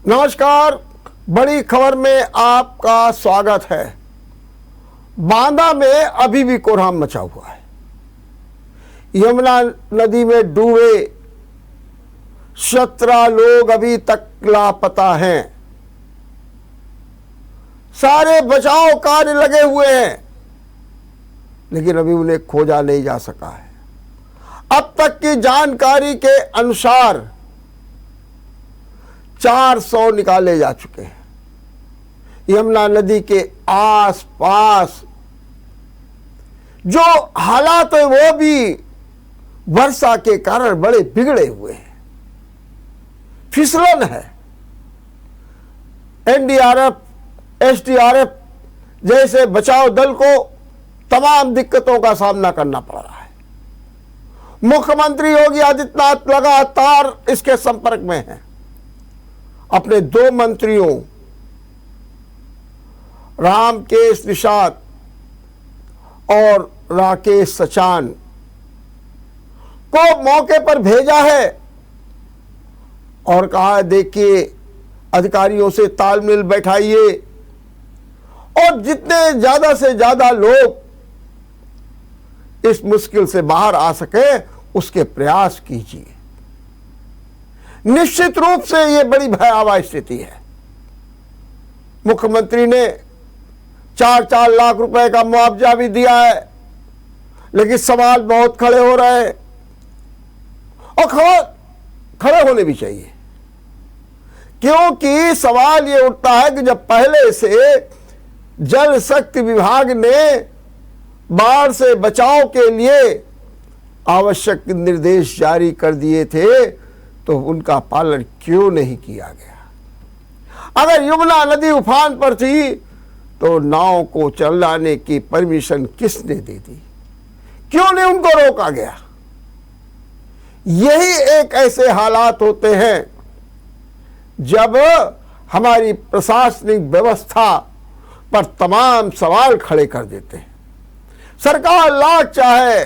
नमस्कार, बड़ी खबर में आपका स्वागत है। बांदा में अभी भी कोहराम मचा हुआ है। यमुना नदी में डूबे 17 लोग अभी तक लापता हैं। सारे बचाव कार्य लगे हुए हैं, लेकिन अभी उन्हें खोजा नहीं जा सका है। अब तक की जानकारी के अनुसार 400 निकाले जा चुके हैं। यमुना नदी के आसपास जो हालात है वो भी वर्षा के कारण बड़े बिगड़े हुए हैं। फिसलन है। एनडीआरएफ, एसडीआरएफ जैसे बचाव दल को तमाम दिक्कतों का सामना करना पड़ रहा है। मुख्यमंत्री योगी आदित्यनाथ लगातार इसके संपर्क में हैं। अपने 2 मंत्रियों रामकेश निषाद और राकेश सचान को मौके पर भेजा है और कहा, देखिए अधिकारियों से तालमेल बैठाइए और जितने ज्यादा से ज्यादा लोग इस मुश्किल से बाहर आ सके उसके प्रयास कीजिए। निश्चित रूप से यह बड़ी भयावह स्थिति है। मुख्यमंत्री ने 4-4 लाख रुपए का मुआवजा भी दिया है, लेकिन सवाल बहुत खड़े हो रहे हैं और खड़े होने भी चाहिए, क्योंकि सवाल यह उठता है कि जब पहले से जल शक्ति विभाग ने बाढ़ से बचाव के लिए आवश्यक निर्देश जारी कर दिए थे, तो उनका पालन क्यों नहीं किया गया। अगर यमुना नदी उफान पर थी तो नाव को चलाने की परमिशन किसने दे दी? क्यों नहीं उनको रोका गया? यही एक ऐसे हालात होते हैं जब हमारी प्रशासनिक व्यवस्था पर तमाम सवाल खड़े कर देते हैं। सरकार लाख चाहे,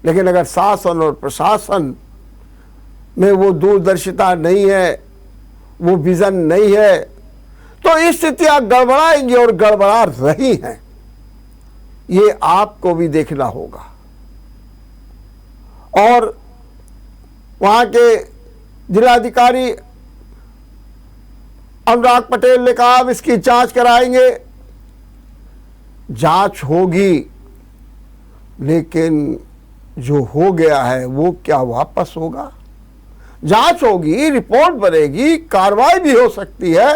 लेकिन अगर शासन और प्रशासन में वो दूरदर्शिता नहीं है, वो विजन नहीं है, तो स्थितियां गड़बड़ाएंगी और गड़बड़ा रही हैं। ये आपको भी देखना होगा। और वहां के जिलाधिकारी अनुराग पटेल ने कहा, अब इसकी जांच कराएंगे। जांच होगी, लेकिन जो हो गया है वो क्या वापस होगा? जांच होगी, रिपोर्ट बनेगी, कार्रवाई भी हो सकती है,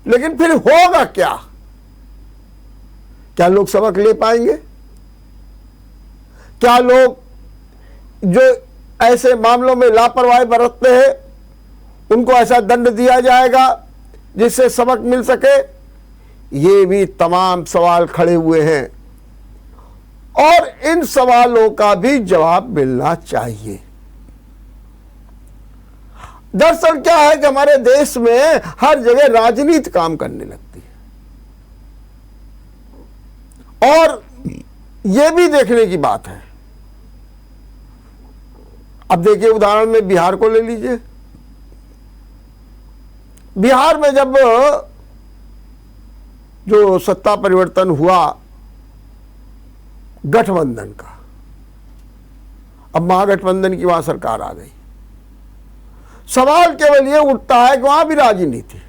लेकिन फिर होगा क्या? क्या लोग सबक ले पाएंगे? क्या लोग जो ऐसे मामलों में लापरवाही बरतते हैं उनको ऐसा दंड दिया जाएगा जिससे सबक मिल सके? ये भी तमाम सवाल खड़े हुए हैं और इन सवालों का भी जवाब मिलना चाहिए। दरअसल क्या है कि हमारे देश में हर जगह राजनीति काम करने लगती है और यह भी देखने की बात है। अब देखिए, उदाहरण में बिहार को ले लीजिए। बिहार में जब जो सत्ता परिवर्तन हुआ गठबंधन का, अब महागठबंधन की वहां सरकार आ गई। सवाल केवल यह उठता है कि वहां भी राजनीति,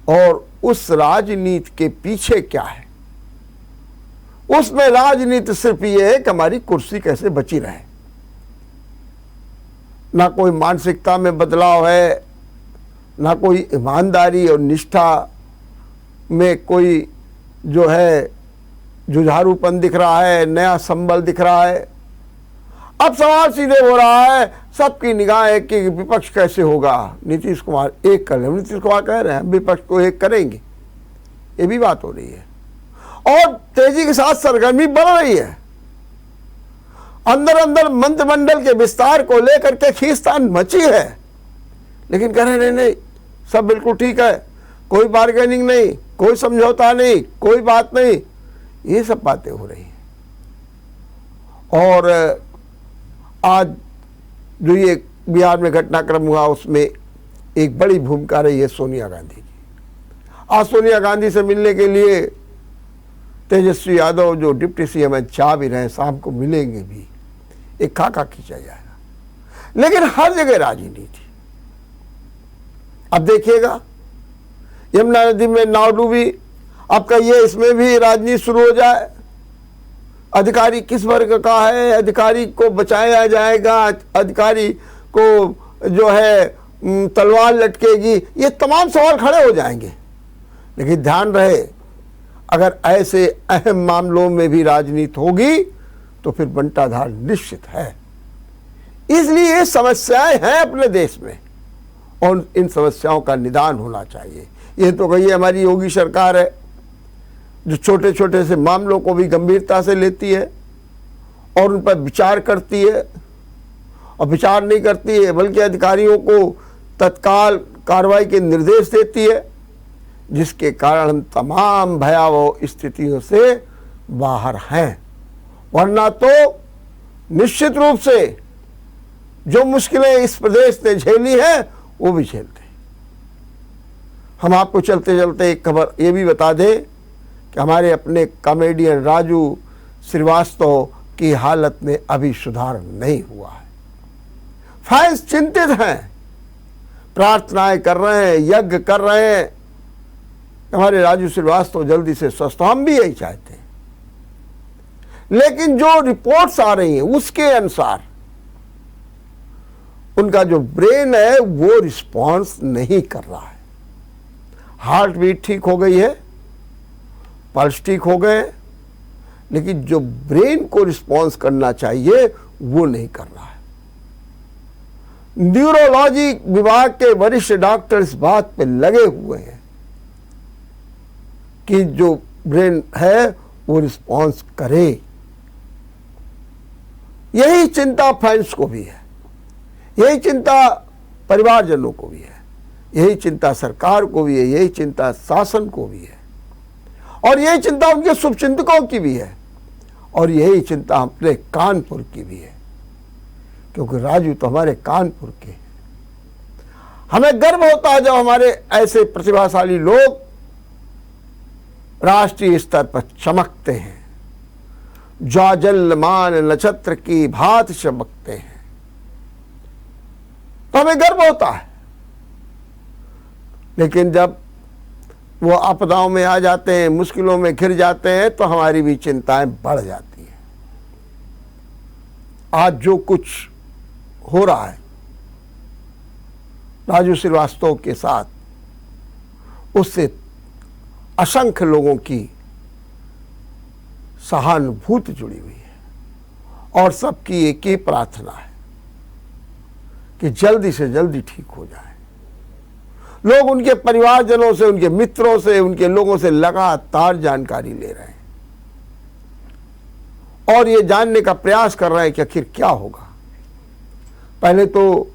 और उस राजनीति के पीछे क्या है? उसमें राजनीति सिर्फ यह है कि हमारी कुर्सी कैसे बची रहे। ना कोई मानसिकता में बदलाव है, ना कोई ईमानदारी और निष्ठा में कोई जो है जुझारूपन दिख रहा है, नया संबल दिख रहा है। अब सवाल सीधे हो रहा है, सबकी निगाह है कि विपक्ष कैसे होगा। नीतीश कुमार एक कर रहे हैं, नीतीश कुमार कह रहे हैं विपक्ष को एक करेंगे, ये भी बात हो रही है और तेजी के साथ सरगर्मी बढ़ रही है। अंदर अंदर मंत्रिमंडल के विस्तार को लेकर के खींचतान मची है, लेकिन कह रहे नहीं, सब बिल्कुल ठीक है, कोई बार्गेनिंग नहीं, कोई समझौता नहीं, कोई बात नहीं। ये सब बातें हो रही हैं। और आज जो ये बिहार में घटनाक्रम हुआ उसमें एक बड़ी भूमिका रही है सोनिया गांधी की। आज सोनिया गांधी से मिलने के लिए तेजस्वी यादव जो डिप्टी सीएम है जा भी रहे हैं, शाम को मिलेंगे भी, एक खाका खींचा जाएगा। लेकिन हर जगह राजनीति। अब देखिएगा यमुना नदी में नाव डूबी, अब कहिए इसमें भी राजनीति शुरू हो जाए। अधिकारी किस वर्ग का है, अधिकारी को बचाया जाएगा, अधिकारी को जो है तलवार लटकेगी, ये तमाम सवाल खड़े हो जाएंगे। लेकिन ध्यान रहे, अगर ऐसे अहम मामलों में भी राजनीति होगी तो फिर बंटाधार निश्चित है। इसलिए समस्याएं हैं अपने देश में और इन समस्याओं का निदान होना चाहिए। ये तो कहिए हमारी योगी सरकार है जो छोटे छोटे से मामलों को भी गंभीरता से लेती है और उन पर विचार करती है, और विचार नहीं करती है बल्कि अधिकारियों को तत्काल कार्रवाई के निर्देश देती है, जिसके कारण हम तमाम भयावह स्थितियों से बाहर हैं। वरना तो निश्चित रूप से जो मुश्किलें इस प्रदेश ने झेली हैं वो भी झेलते हैं। हम आपको चलते चलते एक खबर ये भी बता दें कि हमारे अपने कॉमेडियन राजू श्रीवास्तव की हालत में अभी सुधार नहीं हुआ है। फैंस चिंतित हैं, प्रार्थनाएं कर रहे हैं, यज्ञ कर रहे हैं, हमारे राजू श्रीवास्तव जल्दी से स्वस्थ। हम भी यही चाहते हैं, लेकिन जो रिपोर्ट्स आ रही हैं उसके अनुसार उनका जो ब्रेन है वो रिस्पॉन्स नहीं कर रहा है। हार्ट बीट ठीक हो गई है, पल्स ठीक हो गए, लेकिन जो ब्रेन को रिस्पॉन्स करना चाहिए वो नहीं कर रहा है। न्यूरोलॉजी विभाग के वरिष्ठ डॉक्टर इस बात पे लगे हुए हैं कि जो ब्रेन है वो रिस्पॉन्स करे। यही चिंता फैंस को भी है, यही चिंता परिवारजनों को भी है, यही चिंता सरकार को भी है, यही चिंता शासन को भी है, और यही चिंता उनके शुभचिंतकों की भी है, और यही चिंता अपने कानपुर की भी है, क्योंकि राजू तो हमारे कानपुर के हैं। हमें गर्व होता है जब हमारे ऐसे प्रतिभाशाली लोग राष्ट्रीय स्तर पर चमकते हैं, ज्वाजल्यमान नक्षत्र की भांति चमकते हैं, तो हमें गर्व होता है। लेकिन जब वो आपदाओं में आ जाते हैं, मुश्किलों में घिर जाते हैं, तो हमारी भी चिंताएं बढ़ जाती हैं। आज जो कुछ हो रहा है राजू श्रीवास्तव के साथ, उससे असंख्य लोगों की सहानुभूति जुड़ी हुई है और सबकी एक ही प्रार्थना है कि जल्दी से जल्दी ठीक हो जाए। लोग उनके परिवारजनों से, उनके मित्रों से, उनके लोगों से लगातार जानकारी ले रहे हैं और ये जानने का प्रयास कर रहे हैं कि आखिर क्या होगा। पहले तो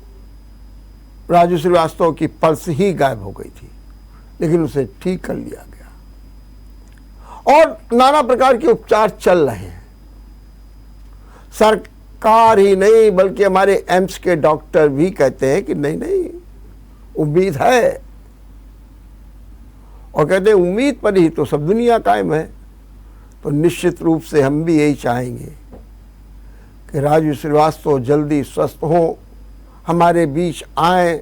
राजू श्रीवास्तव की पल्स ही गायब हो गई थी, लेकिन उसे ठीक कर लिया गया और नाना प्रकार के उपचार चल रहे हैं। सरकार ही नहीं बल्कि हमारे एम्स के डॉक्टर भी कहते हैं कि नहीं नहीं उम्मीद है, और कहते हैं उम्मीद पर ही तो सब दुनिया कायम है। तो निश्चित रूप से हम भी यही चाहेंगे कि राजू श्रीवास्तव जल्दी स्वस्थ हों, हमारे बीच आए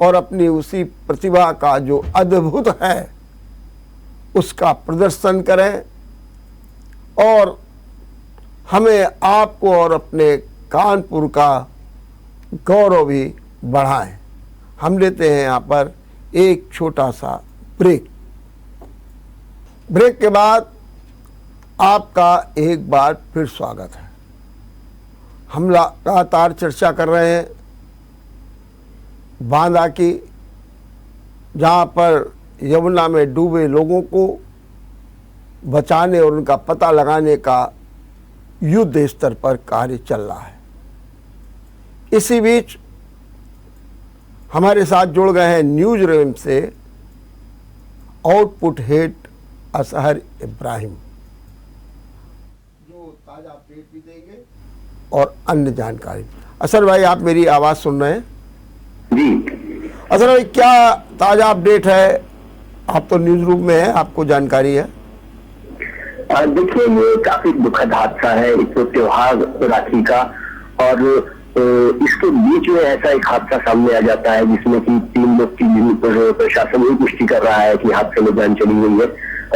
और अपनी उसी प्रतिभा का जो अद्भुत है उसका प्रदर्शन करें और हमें, आपको और अपने कानपुर का गौरव भी बढ़ाएं। हम लेते हैं यहाँ पर एक छोटा सा ब्रेक। ब्रेक के बाद आपका एक बार फिर स्वागत है। हम लगातार चर्चा कर रहे हैं बांदा की, जहाँ पर यमुना में डूबे लोगों को बचाने और उनका पता लगाने का युद्ध स्तर पर कार्य चल रहा है। इसी बीच हमारे साथ जुड़ गए हैं न्यूज रूम से आउटपुट हेड असहर इब्राहिम, जो ताजा अपडेट भी देंगे और अन्य जानकारी। असर भाई, आप मेरी आवाज़ सुन रहे हैं? जी। असल भाई क्या ताज़ा अपडेट है? आप तो न्यूज़ रूम में हैं, आपको जानकारी है। देखिए, ये काफी दुखद हादसा है। एक तो त्योहार राखी का, और इसके बीच में ऐसा एक हादसा सामने आ जाता है जिसमें कि 3 लोग की जिन प्रशासन ही पुष्टि कर रहा है कि हादसे में जान चली गई है।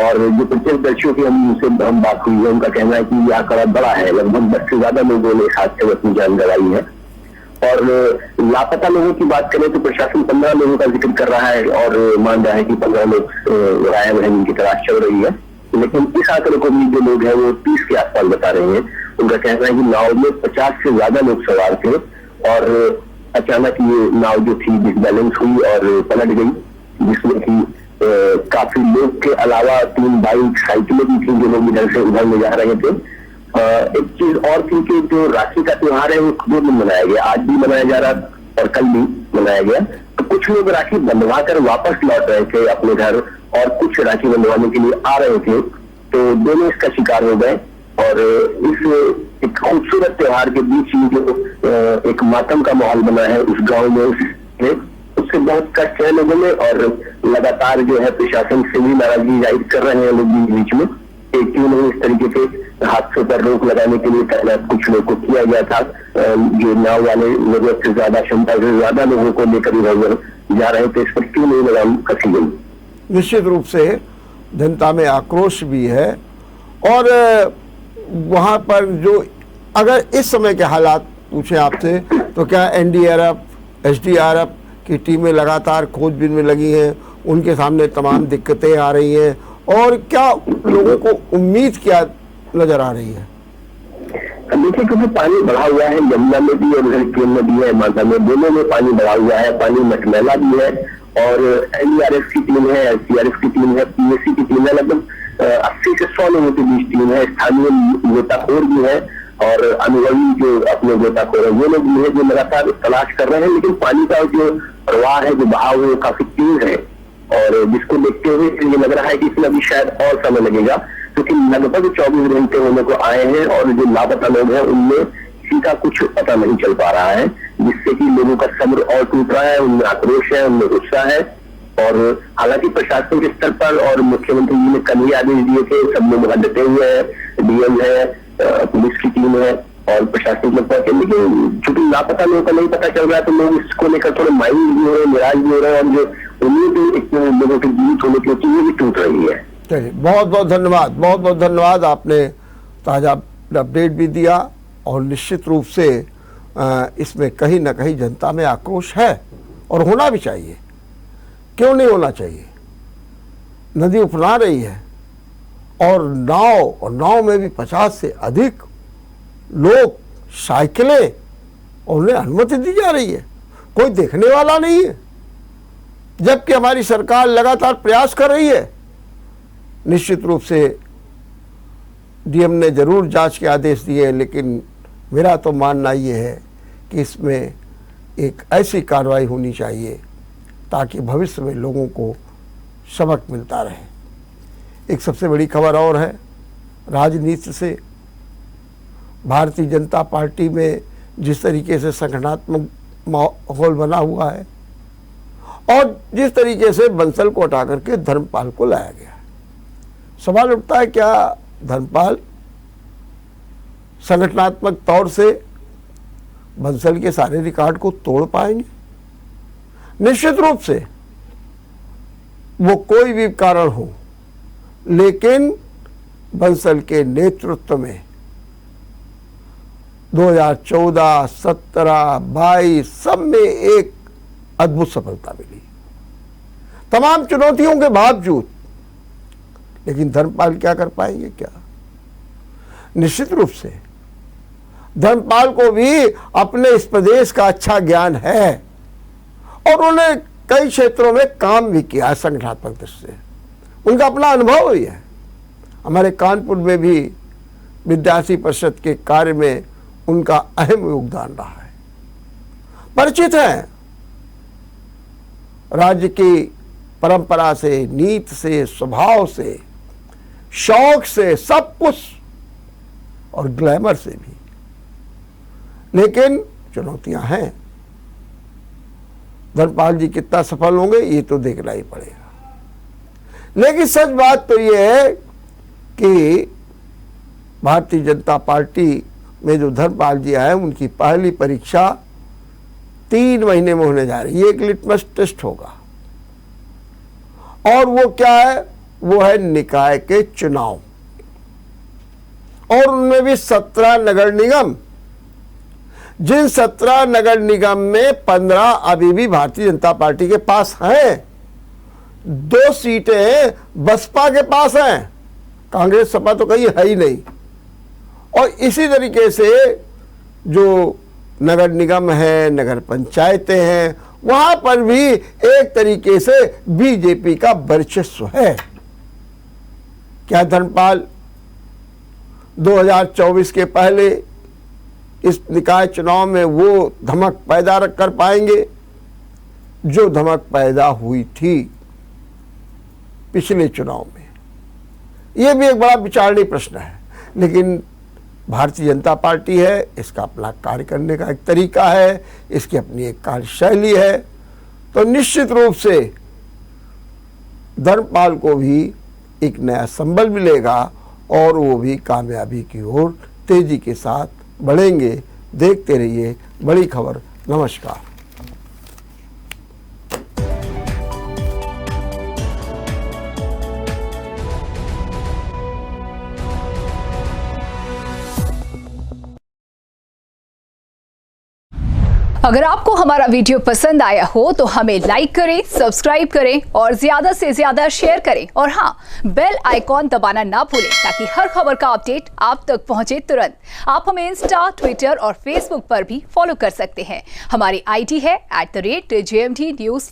और जो प्रत्यक्षदर्शियों की हम बात हुई है, उनका कहना है कि यह आंकड़ा बड़ा है, लगभग 10 से ज्यादा लोगों ने इस हादसे में अपनी जान गंवाई है। और लापता लोगों की बात करें तो प्रशासन 15 लोगों का जिक्र कर रहा है और मान रहा है कि 15 लोग गायब हैं, जिनकी तलाश चल रही है। लेकिन इस आंकड़े को भी जो लोग हैं वो 30 के आसपास बता रहे हैं। उनका कहना है कि नाव में 50 से ज्यादा लोग सवार थे और अचानक ये नाव जो थी डिसबैलेंस हुई और पलट गई, जिसमें कि काफी लोग के अलावा 3 बाइक साइकिलें भी थी जो लोग इधर से उधर ले जा रहे थे। एक चीज और थी कि जो राखी का त्योहार है वो 2 दिन मनाया गया, आज भी मनाया जा रहा और कल भी मनाया गया। तो कुछ लोग राखी बंधवा कर वापस लौट रहे थे अपने घर और कुछ राखी बंधवाने के लिए आ रहे थे, तो दोनों इसका शिकार हो गए। और इस एक खूबसूरत त्योहार के बीच ही जो एक मातम का माहौल बना है उस गांव में, उससे बहुत कष्ट है लोगों में। और लगातार जो है प्रशासन से भी नाराजगी जाहिर कर रहे हैं लोग बीच में, क्यों नहीं इस तरीके से हादसों पर रोक लगाने के लिए तैनात कुछ लोग को किया गया था। जो नाव वाले जरूरत से ज्यादा, क्षमता से ज्यादा लोगों को लेकर इधर जा रहे थे, इस पर क्यों नहीं लगाम कसी गई? निश्चित रूप से जनता में आक्रोश भी है। और वहाँ पर जो अगर इस समय के हालात पूछें आपसे तो क्या एनडीआरएफ, एसडीआरएफ की टीमें लगातार खोजबीन में लगी हैं, उनके सामने तमाम दिक्कतें आ रही हैं, और क्या लोगों को उम्मीद क्या नजर आ रही है? देखिए, क्योंकि पानी बढ़ा हुआ है यमुना में भी और उधर केन में भी है, माता में, दोनों में पानी बढ़ा हुआ है, पानी मटमैला भी है। और एनडीआरएफ की टीम है, एसडीआरएफ की टीम है, पीएसी की टीम है, लगभग 80 से 100 लोगों के बीच टीम है। स्थानीय गोताखोर भी है और अनुभवी जो अपने गोताखोर है वो लोग भी है जो लगातार तलाश कर रहे हैं। लेकिन पानी का जो प्रवाह है, जो बहाव है, वो काफी तेज है और जिसको देखते हुए ये लग रहा है कि इसमें अभी शायद और समय लगेगा, क्योंकि लगभग 24 घंटे होने को आए हैं और जो लापता लोग हैं उनमें किसी का कुछ पता नहीं चल पा रहा है, जिससे कि लोगों का सब्र और टूट रहा है, उनमें आक्रोश है, उनमें गुस्सा है। और हालांकि प्रशासन के स्तर पर और मुख्यमंत्री जी ने कल ही आदेश दिए थे, सब लोग वहां डटे हुए हैं, डीएम है, पुलिस की टीम है और प्रशासन लोग पहुंचे। लेकिन चूंकि लापता लोगों का नहीं पता चल रहा है तो लोग इसको लेकर थोड़े मायूस भी हो रहे हैं, निराश भी हो रहे हैं और जो उम्मीद लोगों के जीवित होने की होती है भी टूट रही है। चलिए, बहुत बहुत धन्यवाद, बहुत बहुत धन्यवाद। आपने ताज़ा अपडेट भी दिया और निश्चित रूप से इसमें कहीं ना कहीं जनता में आक्रोश है और होना भी चाहिए। क्यों नहीं होना चाहिए? नदी उफना रही है और नाव में भी 50 से अधिक लोग, साइकिलें, और उन्हें अनुमति दी जा रही है, कोई देखने वाला नहीं है, जबकि हमारी सरकार लगातार प्रयास कर रही है। निश्चित रूप से डीएम ने जरूर जांच के आदेश दिए, लेकिन मेरा तो मानना ये है कि इसमें एक ऐसी कार्रवाई होनी चाहिए ताकि भविष्य में लोगों को सबक मिलता रहे। एक सबसे बड़ी खबर और है राजनीति से। भारतीय जनता पार्टी में जिस तरीके से संगठनात्मक माहौल बना हुआ है और जिस तरीके से बंसल को हटा करके धर्मपाल को लाया गया, सवाल उठता है क्या धर्मपाल संगठनात्मक तौर से बंसल के सारे रिकॉर्ड को तोड़ पाएंगे? निश्चित रूप से वो कोई भी कारण हो, लेकिन बंसल के नेतृत्व में 2014, 17, 22 सब में एक अद्भुत सफलता मिली, तमाम चुनौतियों के बावजूद। लेकिन धर्मपाल क्या कर पाएंगे? क्या? निश्चित रूप से धर्मपाल को भी अपने इस प्रदेश का अच्छा ज्ञान है और उन्होंने कई क्षेत्रों में काम भी किया है संगठनात्मक दृष्टि से, उनका अपना अनुभव भी है। हमारे कानपुर में भी विद्यार्थी परिषद के कार्य में उनका अहम योगदान रहा है, परिचित है राज्य की परंपरा से, नीति से, स्वभाव से, शौक से, सब कुछ, और ग्लैमर से भी। लेकिन चुनौतियां हैं। धर्मपाल जी कितना सफल होंगे ये तो देखना ही पड़ेगा। लेकिन सच बात तो ये है कि भारतीय जनता पार्टी में जो धर्मपाल जी आए उनकी पहली परीक्षा 3 महीने में होने जा रही है। ये एक लिटमस टेस्ट होगा और वो क्या है, वो है निकाय के चुनाव और उनमें भी 17 नगर निगम। जिन 17 नगर निगम में 15 अभी भी भारतीय जनता पार्टी के पास हैं, 2 सीटें बसपा के पास हैं, कांग्रेस सपा तो कहीं है ही नहीं। और इसी तरीके से जो नगर निगम है, नगर पंचायतें हैं, वहां पर भी एक तरीके से बीजेपी का वर्चस्व है। क्या धर्मपाल 2024 के पहले इस निकाय चुनाव में वो धमक पैदा कर पाएंगे जो धमक पैदा हुई थी पिछले चुनाव में? यह भी एक बड़ा विचारणीय प्रश्न है। लेकिन भारतीय जनता पार्टी है, इसका अपना कार्य करने का एक तरीका है, इसकी अपनी एक कार्यशैली है, तो निश्चित रूप से धर्मपाल को भी एक नया संबल मिलेगा और वो भी कामयाबी की ओर तेजी के साथ बढ़ेंगे। देखते रहिए बड़ी खबर। नमस्कार। अगर आपको हमारा वीडियो पसंद आया हो तो हमें लाइक करें, सब्सक्राइब करें और ज्यादा से ज्यादा शेयर करें और हाँ, बेल आइकॉन दबाना ना भूलें ताकि हर खबर का अपडेट आप तक पहुंचे तुरंत। आप हमें इंस्टा, ट्विटर और फेसबुक पर भी फॉलो कर सकते हैं। हमारी आईडी है @JMT News।